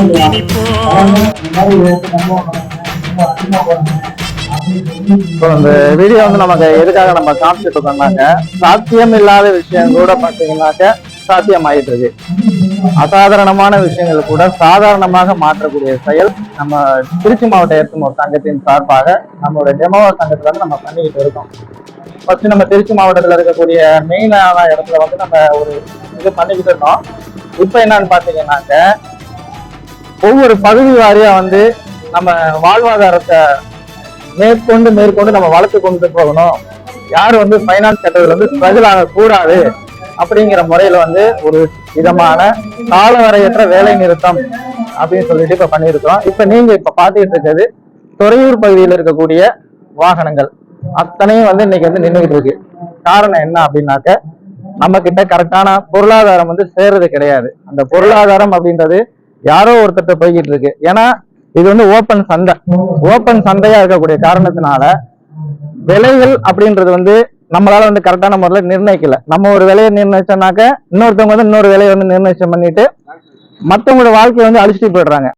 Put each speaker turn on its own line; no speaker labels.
இந்த வீடியோ வந்து நமக்கு எதுக்காக நம்ம காமிச்சிட்டு இருக்கோம்னாக்க, சாத்தியம் இல்லாத விஷயம் கூட பாத்தீங்கன்னாக்க சாத்தியம் ஆயிட்டு இருக்கு. அசாதாரணமான விஷயங்கள் கூட சாதாரணமாக மாற்றக்கூடிய செயல் நம்ம திருச்சி மாவட்ட ஏற்றுமோர் சங்கத்தின் சார்பாக நம்மளுடைய டெமோவர் சங்கத்துல வந்து நம்ம பண்ணிக்கிட்டு இருக்கோம். ஃபர்ஸ்ட் நம்ம திருச்சி மாவட்டத்துல இருக்கக்கூடிய மெயினான இடத்துல வந்து நம்ம ஒரு இது பண்ணிக்கிட்டு இருந்தோம். இப்ப என்னன்னு பாத்தீங்கன்னாக்க, ஒவ்வொரு பகுதி வாரியா வந்து நம்ம வாழ்வாதாரத்தை மேற்கொண்டு நம்ம வளர்த்து கொண்டு போகணும். யாரும் வந்து பைனான்ஸ் கட்டுறதுல வந்து ஸ்ட்ரகிள் ஆகக்கூடாது அப்படிங்கிற முறையில வந்து ஒரு விதமான காலவரையற்ற வேலை நிறுத்தம் அப்படின்னு சொல்லிட்டு இப்ப பண்ணியிருக்கிறோம். இப்ப நீங்க இப்ப பாத்துக்கிட்டு இருக்கிறது துறையூர் பகுதியில் இருக்கக்கூடிய வாகனங்கள் அத்தனையும் வந்து இன்னைக்கு வந்து நின்றுகிட்டு இருக்கு. காரணம் என்ன அப்படின்னாக்க, நம்ம கிட்ட கரெக்டான பொருளாதாரம் வந்து சேர்றது கிடையாது. அந்த பொருளாதாரம் அப்படின்றது யாரோ ஒருத்தட்ட போய்கிட்டு இருக்கு. ஏன்னா இது வந்து ஓப்பன் சந்தையா இருக்கக்கூடிய காரணத்தினால விலைகள் அப்படின்றது வந்து நம்மளால வந்து கரெக்டான முறையில் நிர்ணயிக்கல. நம்ம ஒரு விலையை நிர்ணயிச்சோம்னாக்க இன்னொருத்தவங்க வந்து இன்னொரு விலையை வந்து நிர்ணயிச்சம் பண்ணிட்டு மற்றவங்களோட வாழ்க்கையை வந்து அழிச்சிட்டு போயிடுறாங்க.